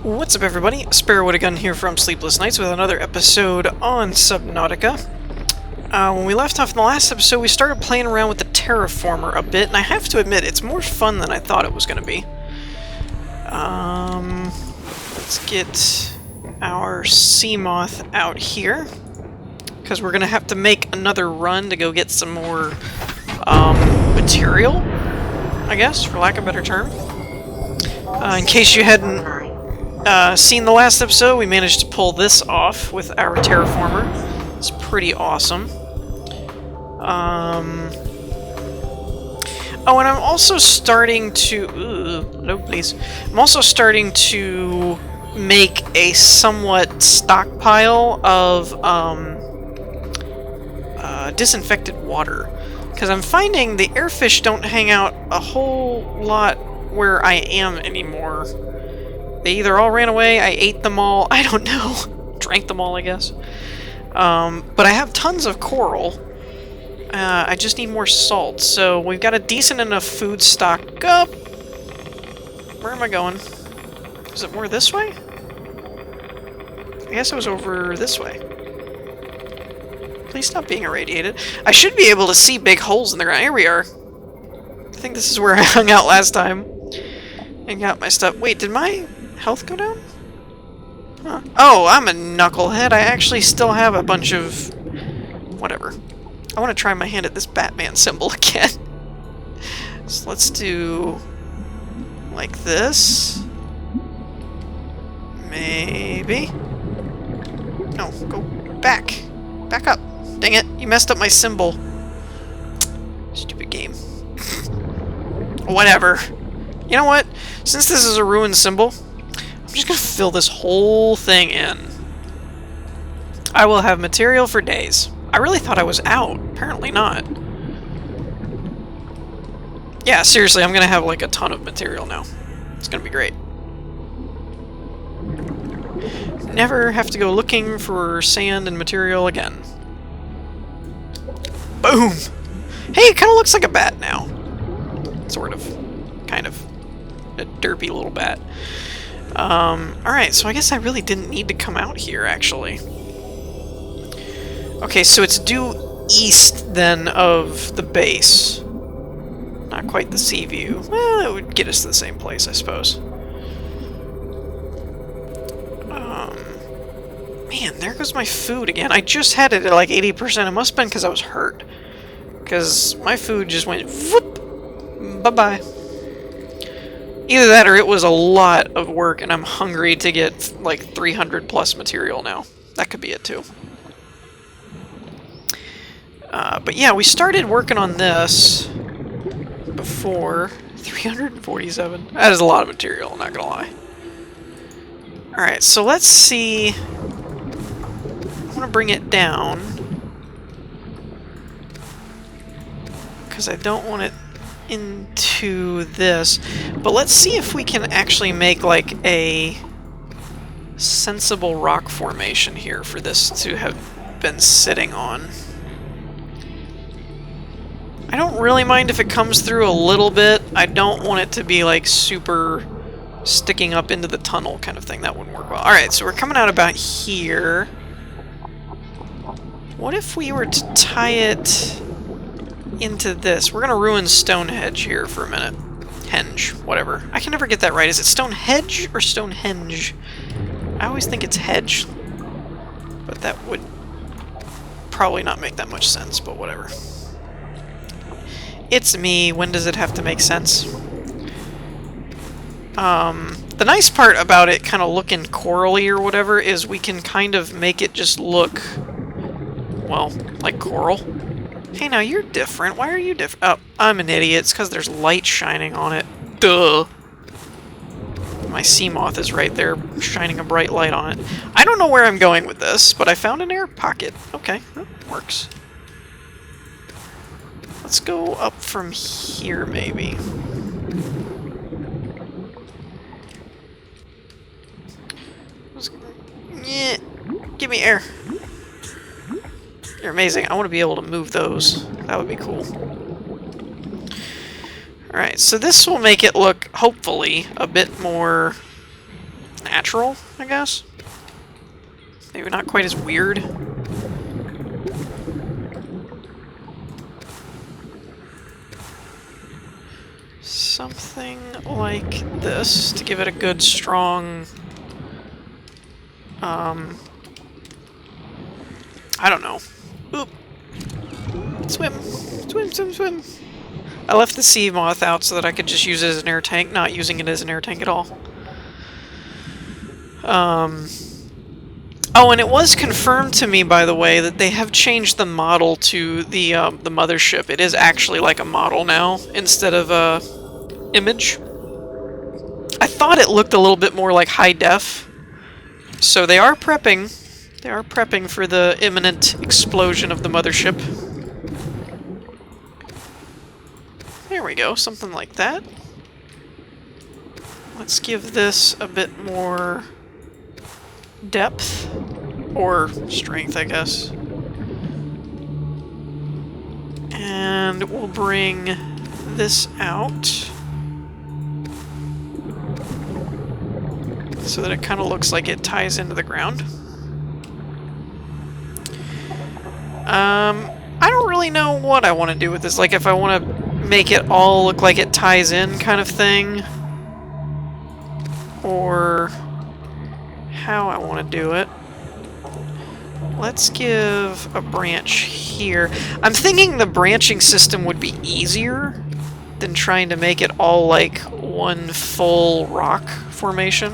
What's up, everybody? Sparrowwood here from Sleepless with another episode on Subnautica. When we left off in the last episode, we started playing around with the Terraformer a bit, and I have to admit, it's more fun than I thought it was going to be. Let's get our sea moth out here, because we're going to have to make another run to go get some more material, I guess, for lack of a better term. In case you hadn't seen the last episode, we managed to pull this off with our terraformer. It's pretty awesome. Oh, and I'm also starting to... no, please. I'm also starting to make a somewhat stockpile of disinfected water. Because I'm finding the airfish don't hang out a whole lot where I am anymore. They either all ran away, I ate them all, I don't know. Drank them all, I guess. But I have tons of coral. I just need more salt, so we've got a decent enough food stock up. Where am I going? Is it more this way? I guess it was over this way. Please stop being irradiated. I should be able to see big holes in the ground. Here we are. I think this is where I hung out last time. And got my stuff. Wait, did my health go down? Huh. Oh, I'm a knucklehead. I actually still have a bunch of... whatever. I want to try my hand at this Batman symbol again. So let's do... like this. Maybe. No, go back. Back up. Dang it, you messed up my symbol. Stupid game. Whatever. You know what? Since this is a ruined symbol, I'm just gonna fill this whole thing in. I will have material for days. I really thought I was out. Apparently not. Yeah, seriously, I'm gonna have like a ton of material now. It's gonna be great. Never have to go looking for sand and material again. Boom! Hey, it kind of looks like a bat now. Sort of. Kind of. A derpy little bat. Alright, so I guess I really didn't need to come out here, actually. Okay, so it's due east, then, of the base. Not quite the sea view. Well, it would get us to the same place, I suppose. Man, there goes my food again. I just had it at like 80%. It must have been because I was hurt. Because my food just went whoop, bye-bye. Either that or it was a lot of work and I'm hungry to get like 300 plus material now. That could be it too. But yeah, we started working on this before. 347? That is a lot of material, I'm not gonna lie. Alright, so let's see. I want to bring it down. Because I don't want it into this. But let's see if we can actually make like a sensible rock formation here for this to have been sitting on. I don't really mind if it comes through a little bit. I don't want it to be like super sticking up into the tunnel kind of thing. That wouldn't work well. Alright, so we're coming out about here. What if we were to tie it into this? We're gonna ruin Stonehenge here for a minute. Henge, whatever. I can never get that right. Is it Stonehenge or Stonehenge? I always think it's hedge. But that would probably not make that much sense, but whatever. It's me. When does it have to make sense? The nice part about it kind of looking corally or whatever is we can kind of make it just look, well, like coral. Hey, now you're different. Why are you different? Oh, I'm an idiot. It's because there's light shining on it. Duh. My sea moth is right there, shining a bright light on it. I don't know where I'm going with this, but I found an air pocket. Okay, that works. Let's go up from here, maybe. Yeah, give me air. You're amazing. I want to be able to move those. That would be cool. Alright, so this will make it look, hopefully, a bit more natural, I guess. Maybe not quite as weird. Something like this to give it a good, strong... I don't know. Oop. Swim. Swim, swim, swim. I left the sea moth out so that I could just use it as an air tank, not using it as an air tank at all. Oh, and it was confirmed to me, by the way, that they have changed the model to the mothership. It is actually like a model now, instead of a image. I thought it looked a little bit more like high def. So they are prepping. They are prepping for the imminent explosion of the mothership. There we go, something like that. Let's give this a bit more depth, or strength, I guess. And we'll bring this out so that it kind of looks like it ties into the ground. I don't really know what I want to do with this, like if I want to make it all look like it ties in kind of thing, or how I want to do it. Let's give a branch here. I'm thinking the branching system would be easier than trying to make it all like one full rock formation.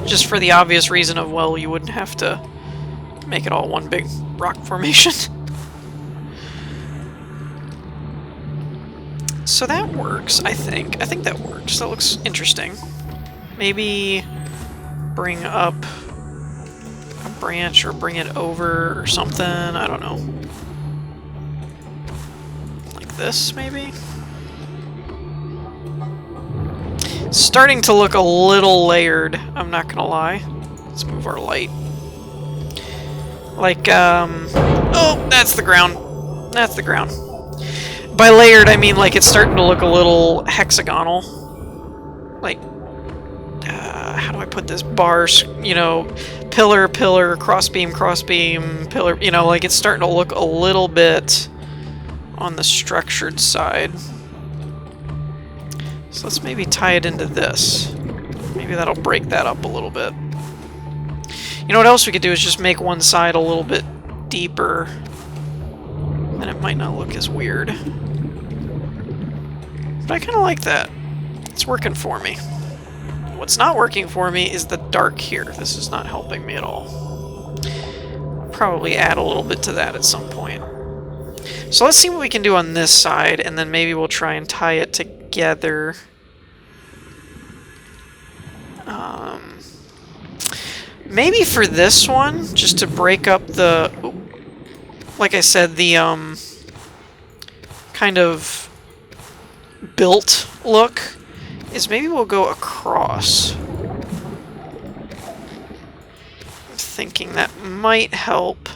Just for the obvious reason of, well, you wouldn't have to make it all one big rock formation. So that works, I think. I think that works. That looks interesting. Maybe bring up a branch or bring it over or something. I don't know. Like this, maybe? It's starting to look a little layered, I'm not gonna lie. Let's move our light. Like, oh, that's the ground. That's the ground. By layered, I mean like it's starting to look a little hexagonal. Like, how do I put this? Bars, you know, pillar, pillar, crossbeam, crossbeam, pillar, you know, like it's starting to look a little bit on the structured side. So let's maybe tie it into this. Maybe that'll break that up a little bit. You know what else we could do is just make one side a little bit deeper. Then it might not look as weird. But I kind of like that. It's working for me. What's not working for me is the dark here. This is not helping me at all. Probably add a little bit to that at some point. So let's see what we can do on this side, and then maybe we'll try and tie it together. Maybe for this one, just to break up the, like I said, the kind of built look, is maybe we'll go across. I'm thinking that might help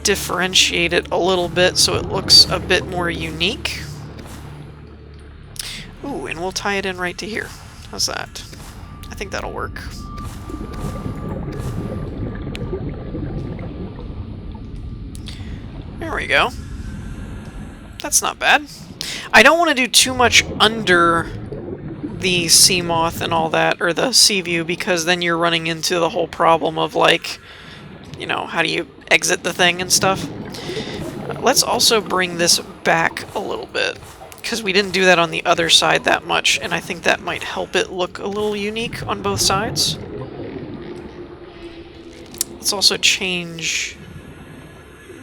differentiate it a little bit so it looks a bit more unique. Ooh, and we'll tie it in right to here. How's that? I think that'll work. There we go. That's not bad. I don't want to do too much under the sea moth and all that, or the sea view, because then you're running into the whole problem of, like, you know, how do you exit the thing and stuff. Let's also bring this back a little bit, because we didn't do that on the other side that much, and I think that might help it look a little unique on both sides. Let's also change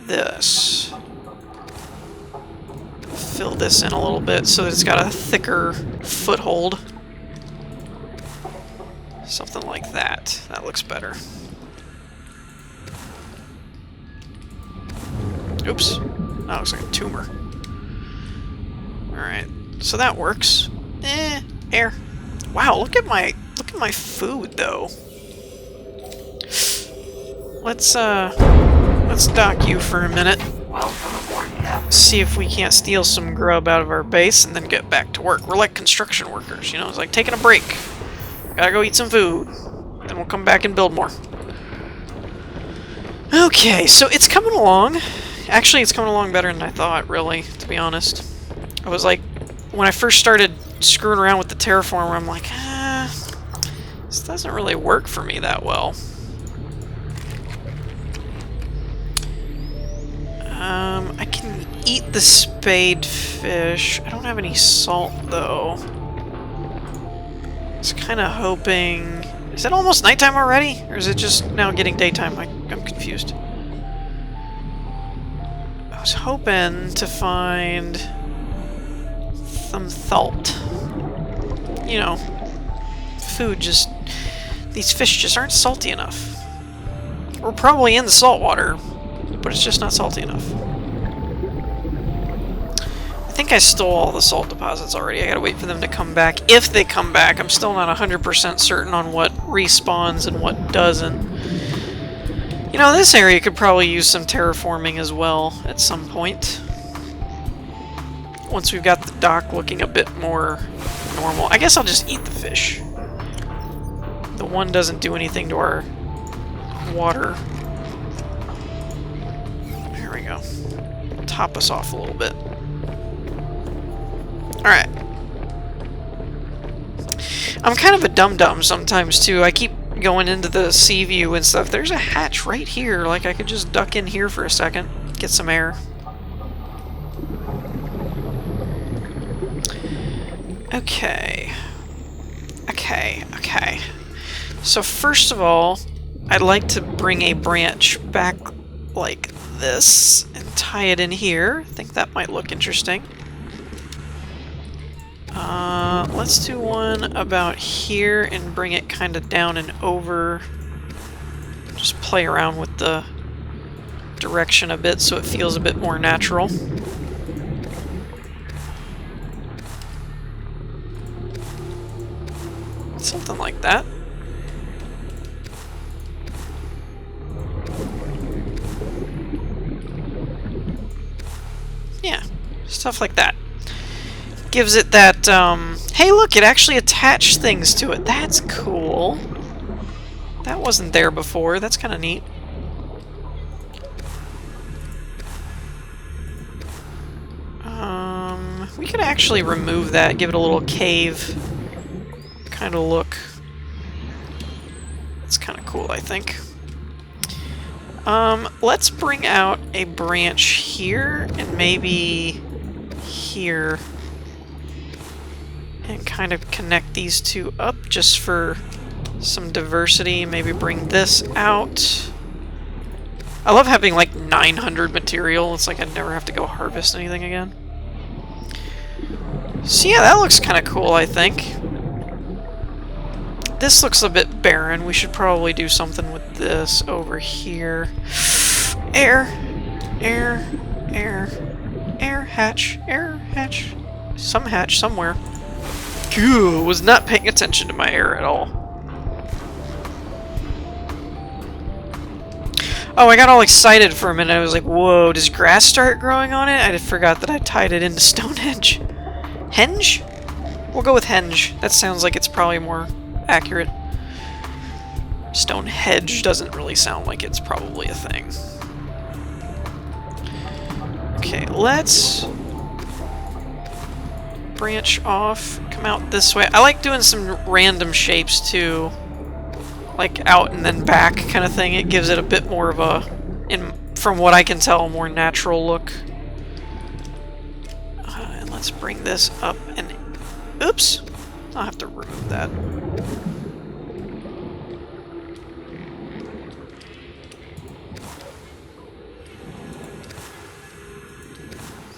this. Fill this in a little bit so that it's got a thicker foothold. Something like that. That looks better. Oops. That looks like a tumor. Alright. So that works. Air. Wow, look at my food though. Let's dock you for a minute. see if we can't steal some grub out of our base and then get back to work. We're like construction workers, you know? It's like taking a break. Gotta go eat some food. Then we'll come back and build more. Okay, so it's coming along. Actually, it's coming along better than I thought, really, to be honest. I was like, when I first started screwing around with the terraformer, I'm like, this doesn't really work for me that well. I can eat the spade fish. I don't have any salt, though. I was kind of hoping... Is it almost nighttime already? Or is it just now getting daytime? I'm confused. I was hoping to find some salt. You know, food just... These fish just aren't salty enough. We're probably in the salt water, but it's just not salty enough. I think I stole all the salt deposits already. I gotta wait for them to come back. If they come back, I'm still not 100% certain on what respawns and what doesn't. You know, this area could probably use some terraforming as well at some point. Once we've got the dock looking a bit more normal. I guess I'll just eat the fish. The one doesn't do anything to our water. There we go. Top us off a little bit. Alright. I'm kind of a dum-dum sometimes, too. I keep going into the sea view and stuff. There's a hatch right here. Like, I could just duck in here for a second. Get some air. Okay. Okay. So, first of all, I'd like to bring a branch back like this and tie it in here. I think that might look interesting. Let's do one about here and bring it kind of down and over. Just play around with the direction a bit so it feels a bit more natural. Something like that. Yeah, stuff like that. Gives it that, hey look, it actually attached things to it. That's cool. That wasn't there before. That's kind of neat. We could actually remove that, give it a little cave kind of look. It's kind of cool, I think. Let's bring out a branch here and maybe here and kind of connect these two up just for some diversity. Maybe bring this out. I love having like 900 material. It's like I never have to go harvest anything again. So yeah, that looks kind of cool, I think. This looks a bit barren. We should probably do something with this over here. Air, hatch, some hatch somewhere. Phew, was not paying attention to my air at all. Oh, I got all excited for a minute. I was like, whoa, does grass start growing on it? I forgot that I tied it into Stonehenge. Henge? We'll go with henge. That sounds like it's probably more accurate. Stonehenge doesn't really sound like it's probably a thing. Okay, let's branch off, come out this way. I like doing some random shapes too. Like out and then back kind of thing. It gives it a bit more of a, from what I can tell, a more natural look. And let's bring this up and... Oops! I'll have to remove that.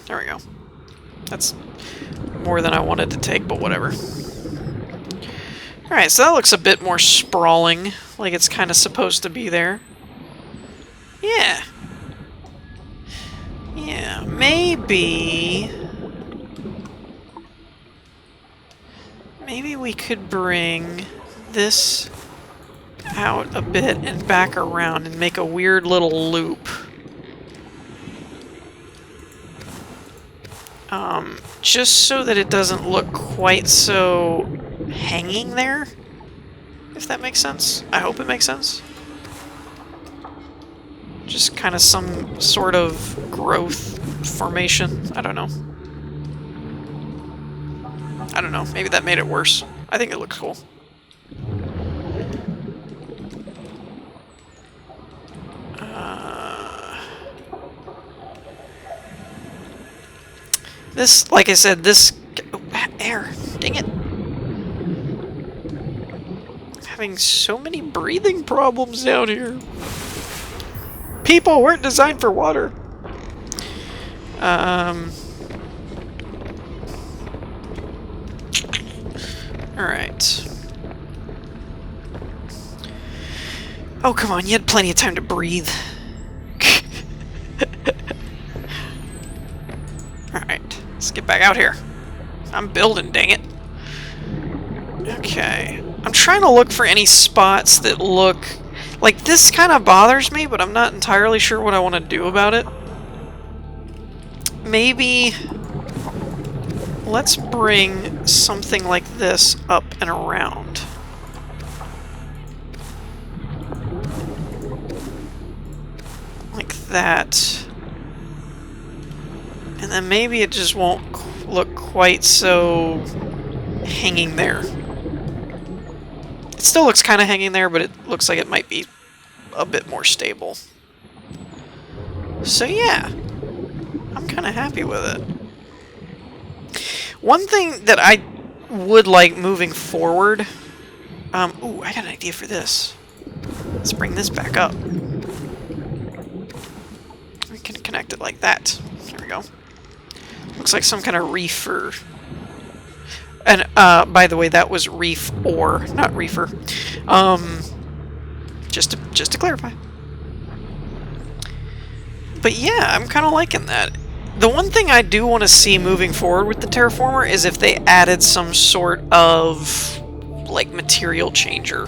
There we go. That's more than I wanted to take, but whatever. Alright, so that looks a bit more sprawling, like it's kind of supposed to be there. Yeah. Yeah, maybe... Maybe we could bring this out a bit and back around and make a weird little loop. Just so that it doesn't look quite so hanging there, if that makes sense. I hope it makes sense. Just kind of some sort of growth formation. I don't know. I don't know. Maybe that made it worse. I think it looks cool. This, like I said, this... Oh, air. Dang it. I'm having so many breathing problems down here. People weren't designed for water. Alright. Oh, come on. You had plenty of time to breathe. Alright. Let's get back out here. I'm building, dang it. Okay. I'm trying to look for any spots that look... Like, this kind of bothers me, but I'm not entirely sure what I want to do about it. Maybe... Let's bring something like this up and around. Like that. And then maybe it just won't look quite so hanging there. It still looks kind of hanging there, but it looks like it might be a bit more stable. So yeah, I'm kind of happy with it. One thing that I would like moving forward... ooh, I got an idea for this. Let's bring this back up. We can connect it like that. There we go. Looks like some kind of reefer. And, by the way, that was reef ore, not reefer. Just to clarify. But yeah, I'm kind of liking that. The one thing I do want to see moving forward with the Terraformer is if they added some sort of, like, material changer.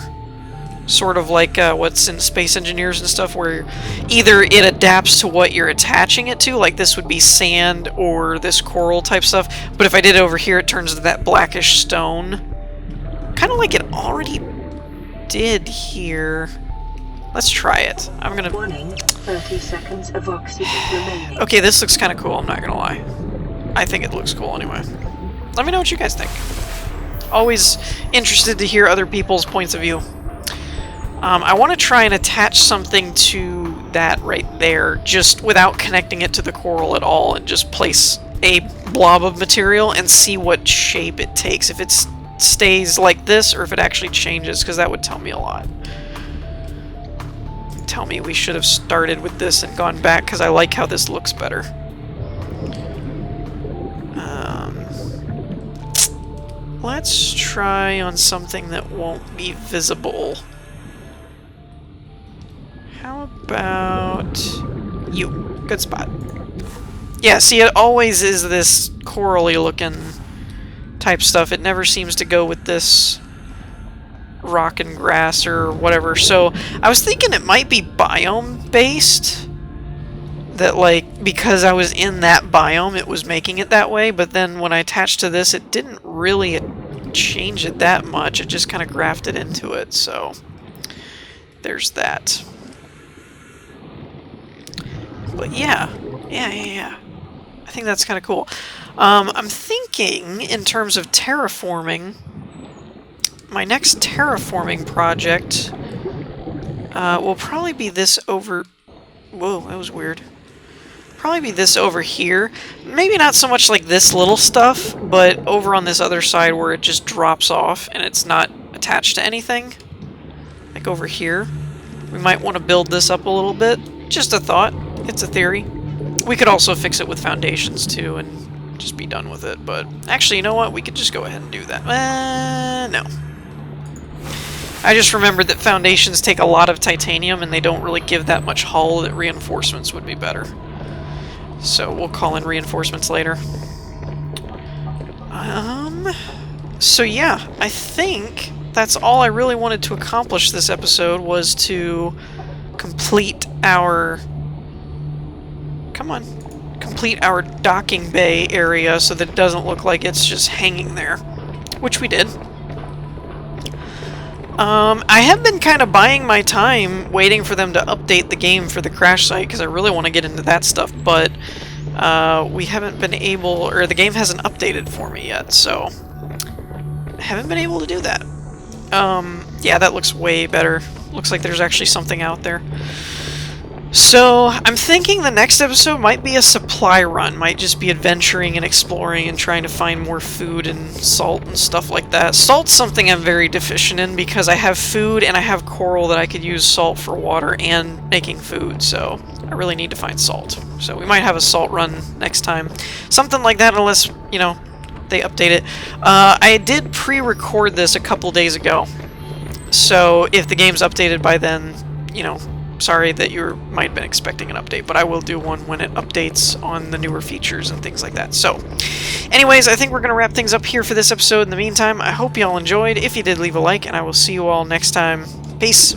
Sort of like what's in Space Engineers and stuff, where either it adapts to what you're attaching it to, like this would be sand or this coral type stuff, but if I did it over here, it turns into that blackish stone. Kind of like it already did here. Let's try it. I'm gonna... Warning, 30 seconds of oxygen remaining. Okay, this looks kind of cool, I'm not gonna lie. I think it looks cool anyway. Let me know what you guys think. Always interested to hear other people's points of view. I want to try and attach something to that right there, just without connecting it to the coral at all, and just place a blob of material and see what shape it takes. If it stays like this, or if it actually changes, because that would tell me a lot. Tell me we should have started with this and gone back, because I like how this looks better. Let's try on something that won't be visible. How about you? Good spot. Yeah, see, it always is this corally looking type stuff. It never seems to go with this rock and grass or whatever. So I was thinking it might be biome based. That, like, because I was in that biome, it was making it that way. But then when I attached to this, it didn't really change it that much. It just kind of grafted into it. So there's that. But yeah. I think that's kind of cool. I'm thinking, in terms of terraforming, my next terraforming project will probably be this over... Whoa, that was weird. Probably be this over here. Maybe not so much like this little stuff, but over on this other side where it just drops off and it's not attached to anything. Like over here. We might want to build this up a little bit. Just a thought. It's a theory. We could also fix it with foundations too and just be done with it, but actually, you know what? We could just go ahead and do that. No. I just remembered that foundations take a lot of titanium and they don't really give that much hull, that reinforcements would be better. So we'll call in reinforcements later. So yeah, I think that's all I really wanted to accomplish this episode, was to complete our... Come on. complete our docking bay area so that it doesn't look like it's just hanging there, which we did. I have been kind of buying my time waiting for them to update the game for the crash site because I really want to get into that stuff, but we haven't been able, or the game hasn't updated for me yet, so I haven't been able to do that. Yeah, that looks way better. Looks like there's actually something out there. So, I'm thinking the next episode might be a supply run, might just be adventuring and exploring and trying to find more food and salt and stuff like that. Salt's something I'm very deficient in because I have food and I have coral that I could use salt for water and making food, so I really need to find salt. So we might have a salt run next time. Something like that, unless, you know, they update it. I did pre-record this a couple days ago, so if the game's updated by then, you know, sorry that you might have been expecting an update, but I will do one when it updates on the newer features and things like that. So, anyways, I think we're going to wrap things up here for this episode. In the meantime, I hope you all enjoyed. If you did, leave a like, and I will see you all next time. Peace!